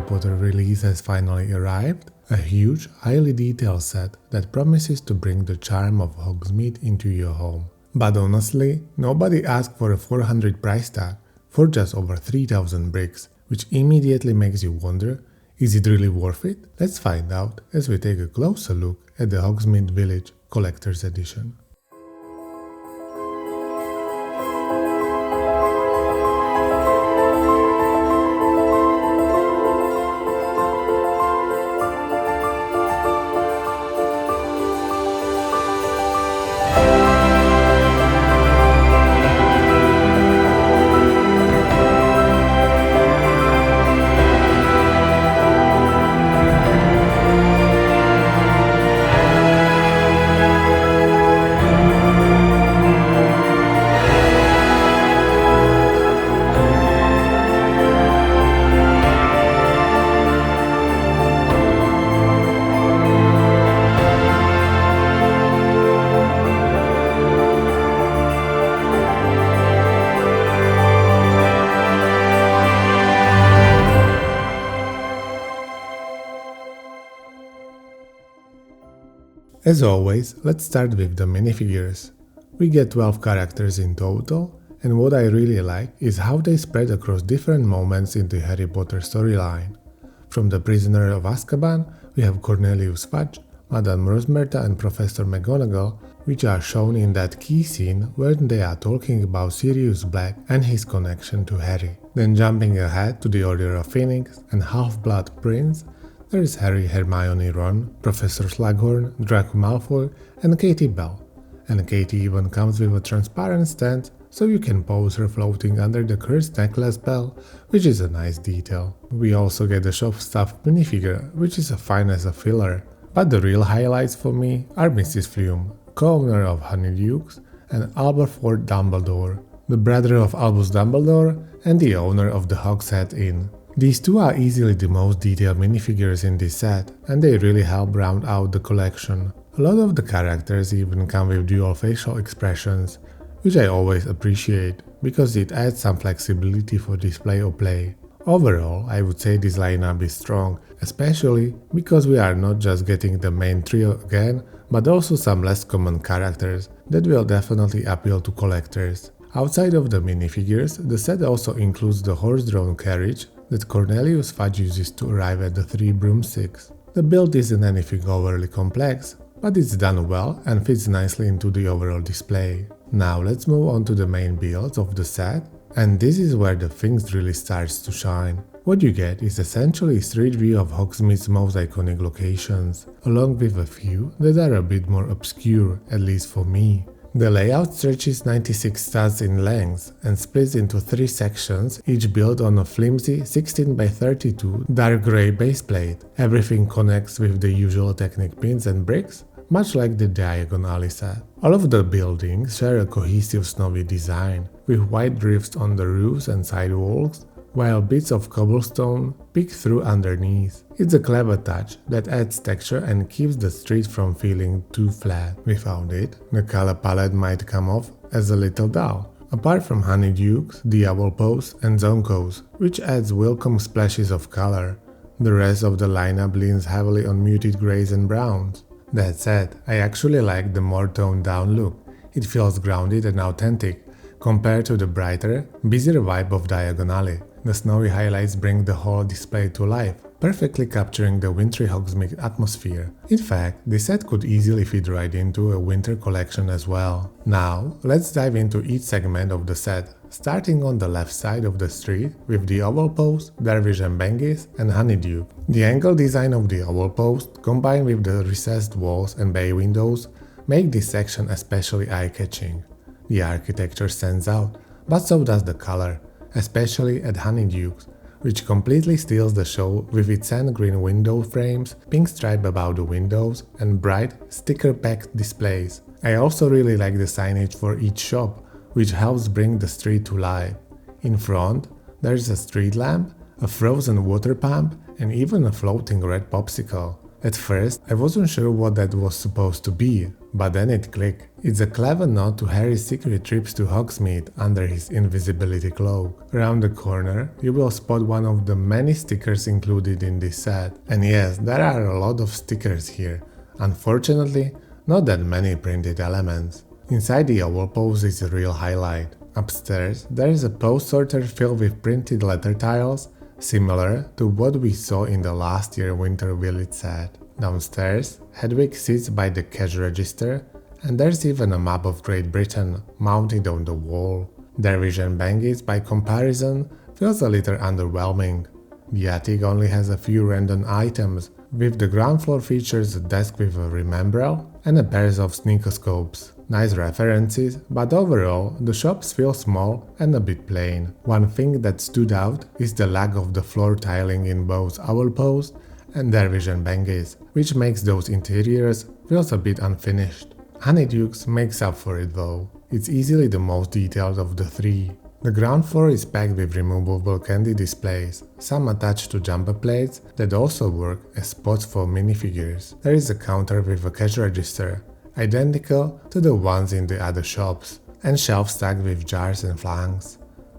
Potter release has finally arrived, a huge, highly detailed set that promises to bring the charm of Hogsmeade into your home. But honestly, nobody asked for a 400 price tag for just over 3000 bricks, which immediately makes you wonder, is it really worth it? Let's find out as we take a closer look at the Hogsmeade Village Collector's Edition. As always, let's start with the minifigures. We get 12 characters in total, and what I really like is how they spread across different moments in the Harry Potter storyline. From the Prisoner of Azkaban, we have Cornelius Fudge, Madame Rosmerta and Professor McGonagall, which are shown in that key scene when they are talking about Sirius Black and his connection to Harry. Then jumping ahead to the Order of Phoenix and Half-Blood Prince, there is Harry, Hermione, Ron, Professor Slughorn, Draco Malfoy and Katie Bell. And Katie even comes with a transparent stand so you can pose her floating under the cursed necklace bell, which is a nice detail. We also get a shop-stuffed minifigure, which is fine as a filler. But the real highlights for me are Mrs. Flume, co-owner of Honeydukes, and Aberforth Dumbledore, the brother of Albus Dumbledore and the owner of the Hogsmeade Inn. These two are easily the most detailed minifigures in this set, and they really help round out the collection. A lot of the characters even come with dual facial expressions, which I always appreciate, because it adds some flexibility for display or play. Overall, I would say this lineup is strong, especially because we are not just getting the main trio again, but also some less common characters that will definitely appeal to collectors. Outside of the minifigures, the set also includes the horse-drawn carriage that Cornelius Fudge uses to arrive at the Three Broomsticks. The build isn't anything overly complex, but it's done well and fits nicely into the overall display. Now let's move on to the main builds of the set, and this is where the things really starts to shine. What you get is essentially a street view of Hogsmeade's most iconic locations, along with a few that are a bit more obscure, at least for me. The layout stretches 96 studs in length and splits into 3 sections, each built on a flimsy 16x32 dark grey baseplate. Everything connects with the usual Technic pins and bricks, much like the Diagon Alley set. All of the buildings share a cohesive snowy design, with white drifts on the roofs and sidewalls, while bits of cobblestone peek through underneath. It's a clever touch that adds texture and keeps the street from feeling too flat. Without it, the color palette might come off as a little dull. Apart from Honeydukes, the Aberforth and Zonkos, which adds welcome splashes of color, the rest of the lineup leans heavily on muted greys and browns. That said, I actually like the more toned down look. It feels grounded and authentic, compared to the brighter, busier vibe of Diagon Alley. The snowy highlights bring the whole display to life, perfectly capturing the wintry Hogsmeade atmosphere. In fact, this set could easily fit right into a winter collection as well. Now, let's dive into each segment of the set, starting on the left side of the street with the Aberforth, Dervish and Bengis, and Honeyduke. The angle design of the Aberforth, combined with the recessed walls and bay windows, make this section especially eye-catching. The architecture stands out, but so does the color, especially at Honeydukes, which completely steals the show with its sand green window frames, pink stripe above the windows, and bright, sticker-packed displays. I also really like the signage for each shop, which helps bring the street to life. In front, there's a street lamp, a frozen water pump, and even a floating red popsicle. At first, I wasn't sure what that was supposed to be, but then it clicked. It's a clever nod to Harry's secret trips to Hogsmeade under his invisibility cloak. Around the corner, you will spot one of the many stickers included in this set. And yes, there are a lot of stickers here. Unfortunately, not that many printed elements. Inside the owl pose is a real highlight. Upstairs, there is a pose sorter filled with printed letter tiles, similar to what we saw in the last year Winter Village set. Downstairs, Hedwig sits by the cash register, and there's even a map of Great Britain mounted on the wall. Dervish and Bangis, by comparison, feels a little underwhelming. The attic only has a few random items, with the ground floor features a desk with a remembrel and a pair of sneakoscopes. Nice references, but overall the shops feel small and a bit plain. One thing that stood out is the lack of the floor tiling in both Owl Post and Dervish and Bangis, which makes those interiors feel a bit unfinished. Honeydukes makes up for it though. It's easily the most detailed of the three. The ground floor is packed with removable candy displays, some attached to jumper plates that also work as spots for minifigures. There is a counter with a cash register, identical to the ones in the other shops, and shelves stacked with jars and flanks.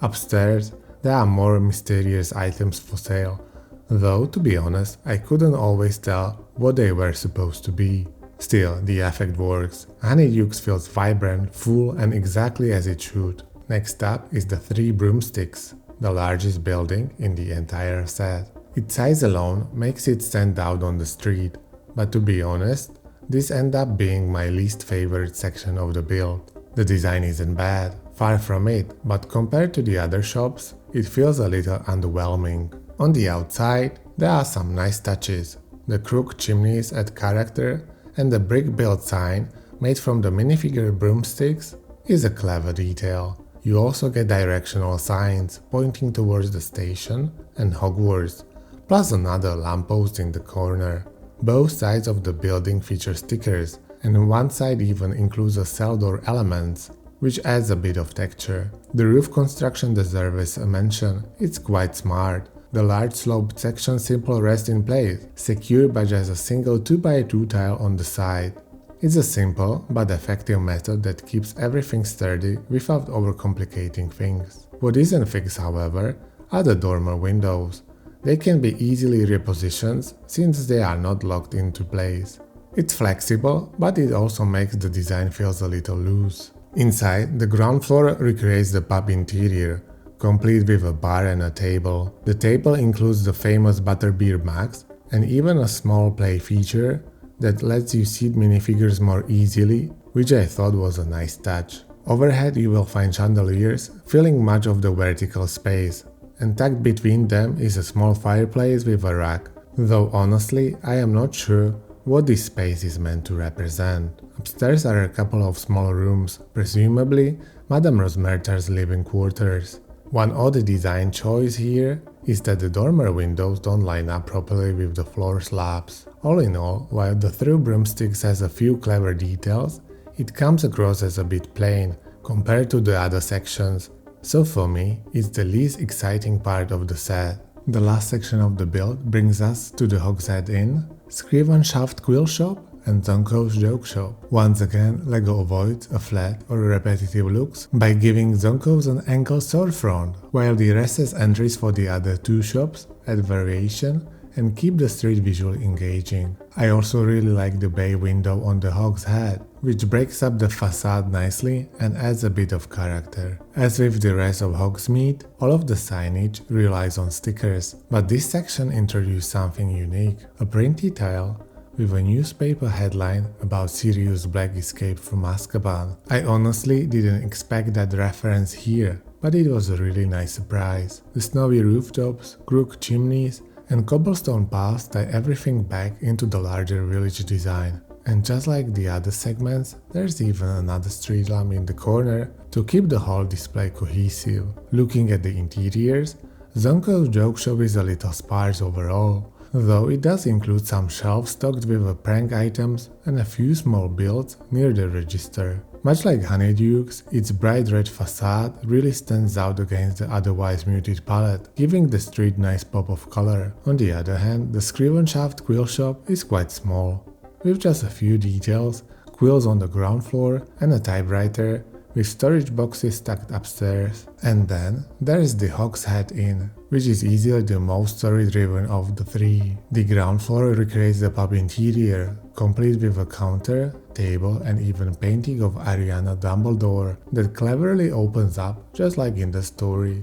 Upstairs, there are more mysterious items for sale, though to be honest, I couldn't always tell what they were supposed to be. Still, the effect works. Honeydukes feels vibrant, full, and exactly as it should. Next up is the Three Broomsticks, the largest building in the entire set. Its size alone makes it stand out on the street, but to be honest, this ends up being my least favorite section of the build. The design isn't bad, far from it, but compared to the other shops, it feels a little underwhelming. On the outside, there are some nice touches. The crooked chimneys add character, and the brick build sign, made from the minifigure broomsticks, is a clever detail. You also get directional signs pointing towards the station and Hogwarts, plus another lamppost in the corner. Both sides of the building feature stickers, and one side even includes a cell door elements, which adds a bit of texture. The roof construction deserves a mention. It's quite smart. The large sloped section simply rests in place, secured by just a single 2x2 tile on the side. It's a simple but effective method that keeps everything sturdy without overcomplicating things. What isn't fixed, however, are the dormer windows. They can be easily repositioned since they are not locked into place. It's flexible, but it also makes the design feel a little loose. Inside, the ground floor recreates the pub interior, complete with a bar and a table. The table includes the famous butterbeer mugs and even a small play feature that lets you seat minifigures more easily, which I thought was a nice touch. Overhead you will find chandeliers filling much of the vertical space, and tucked between them is a small fireplace with a rack, though honestly I am not sure what this space is meant to represent. Upstairs are a couple of small rooms, presumably Madame Rosmerta's living quarters. One odd design choice here is that the dormer windows don't line up properly with the floor slabs. All in all, while the Three Broomsticks has a few clever details, it comes across as a bit plain compared to the other sections, so for me, it's the least exciting part of the set. The last section of the build brings us to the Hogshead Inn, Scriven Shaft Quill Shop, and Zonko's Joke Shop. Once again, LEGO avoids a flat or repetitive looks by giving Zonko's an ankle storefront, while the rest has entries for the other two shops, add variation, and keep the street visual engaging. I also really like the bay window on the Hogshead, which breaks up the facade nicely and adds a bit of character. As with the rest of Hogsmeade, all of the signage relies on stickers, but this section introduced something unique, a printed tile with a newspaper headline about Sirius Black escape from Azkaban. I honestly didn't expect that reference here, but it was a really nice surprise. The snowy rooftops, crooked chimneys, and cobblestone paths tie everything back into the larger village design. And just like the other segments, there's even another street lamp in the corner to keep the whole display cohesive. Looking at the interiors, Zonko's Joke Shop is a little sparse overall, though it does include some shelves stocked with prank items and a few small builds near the register. Much like Honeydukes, its bright red facade really stands out against the otherwise muted palette, giving the street nice pop of color. On the other hand, the Scrivenshaft quill shop is quite small, with just a few details, quills on the ground floor and a typewriter, with storage boxes stacked upstairs. And then there's the Hogsmeade Inn, which is easily the most story-driven of the three. The ground floor recreates the pub interior, complete with a counter, table and even painting of Ariana Dumbledore that cleverly opens up just like in the story.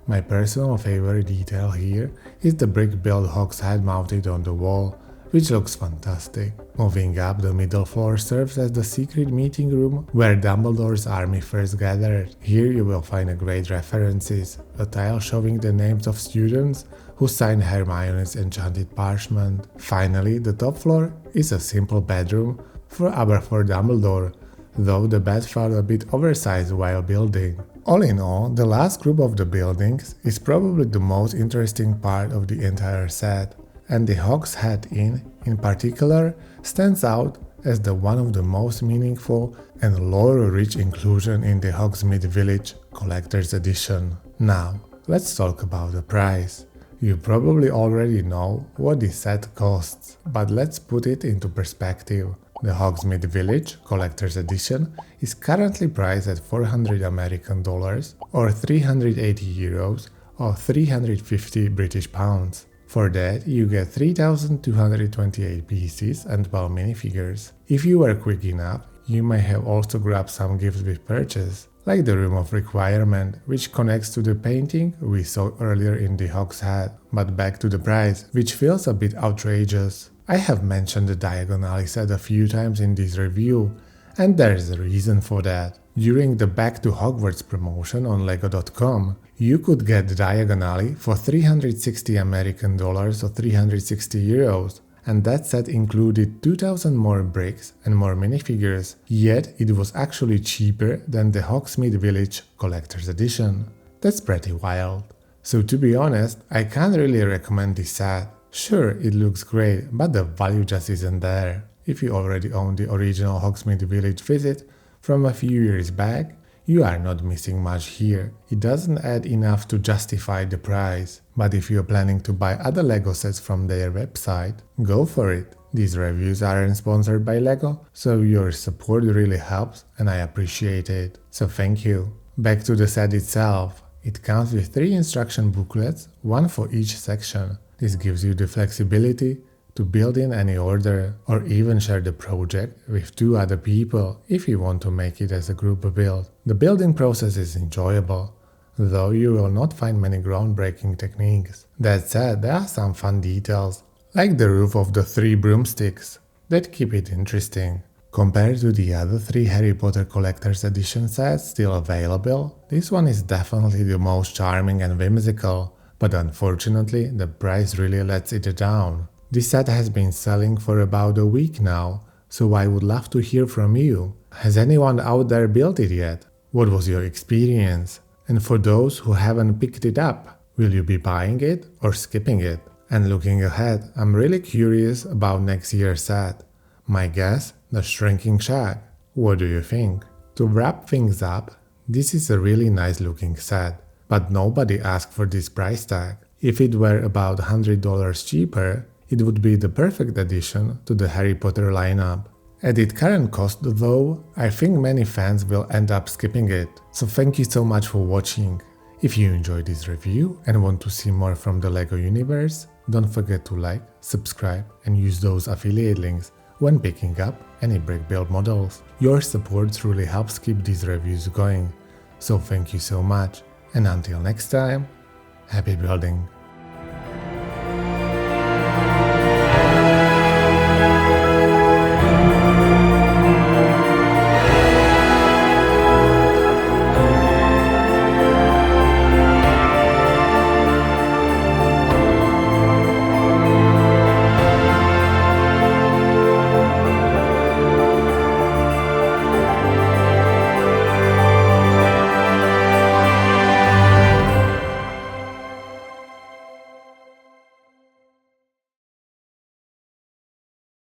My personal favorite detail here is the brick-built Hogsmeade mounted on the wall, which looks fantastic. Moving up, the middle floor serves as the secret meeting room where Dumbledore's army first gathered. Here you will find great references, a tile showing the names of students who signed Hermione's enchanted parchment. Finally, the top floor is a simple bedroom for Aberforth Dumbledore, though the bed felt a bit oversized while building. All in all, the last group of the buildings is probably the most interesting part of the entire set, and the Hogsmeade Inn in particular stands out as the one of the most meaningful and lore-rich inclusion in the Hogsmeade Village Collector's Edition. Now, let's talk about the price. You probably already know what this set costs, but let's put it into perspective. The Hogsmeade Village Collector's Edition is currently priced at $400 or 380 euros or 350 British pounds. For that, you get 3,228 pieces and 12 minifigures. If you were quick enough, you may have also grabbed some gifts with purchase, like the Room of Requirement, which connects to the painting we saw earlier in the Hogsmeade. But back to the price, which feels a bit outrageous. I have mentioned the Diagon Alley set a few times in this review, and there's a reason for that. During the Back to Hogwarts promotion on LEGO.com, you could get Diagon Alley for $360 American dollars or 360 euros, and that set included 2,000 more bricks and more minifigures, yet it was actually cheaper than the Hogsmeade Village Collector's Edition. That's pretty wild. So to be honest, I can't really recommend this set. Sure, it looks great, but the value just isn't there. If you already own the original Hogsmeade Village visit from a few years back, you are not missing much here. It doesn't add enough to justify the price. But if you're planning to buy other LEGO sets from their website, go for it. These reviews aren't sponsored by LEGO, so your support really helps and I appreciate it. So thank you. Back to the set itself. It comes with 3 instruction booklets, one for each section. This gives you the flexibility to build in any order, or even share the project with 2 other people if you want to make it as a group build. The building process is enjoyable, though you will not find many groundbreaking techniques. That said, there are some fun details, like the roof of the Three Broomsticks, that keep it interesting. Compared to the other 3 Harry Potter Collector's Edition sets still available, this one is definitely the most charming and whimsical, but unfortunately the price really lets it down. This set has been selling for about a week now, so I would love to hear from you. Has anyone out there built it yet? What was your experience? And for those who haven't picked it up, will you be buying it or skipping it? And looking ahead, I'm really curious about next year's set. My guess, the Shrinking Shack. What do you think? To wrap things up, this is a really nice looking set, but nobody asked for this price tag. If it were about $100 cheaper, it would be the perfect addition to the Harry Potter lineup. At its current cost though, I think many fans will end up skipping it. So thank you so much for watching. If you enjoyed this review and want to see more from the LEGO universe, don't forget to like, subscribe and use those affiliate links when picking up any brick build models. Your support truly helps keep these reviews going. So thank you so much, and until next time, happy building!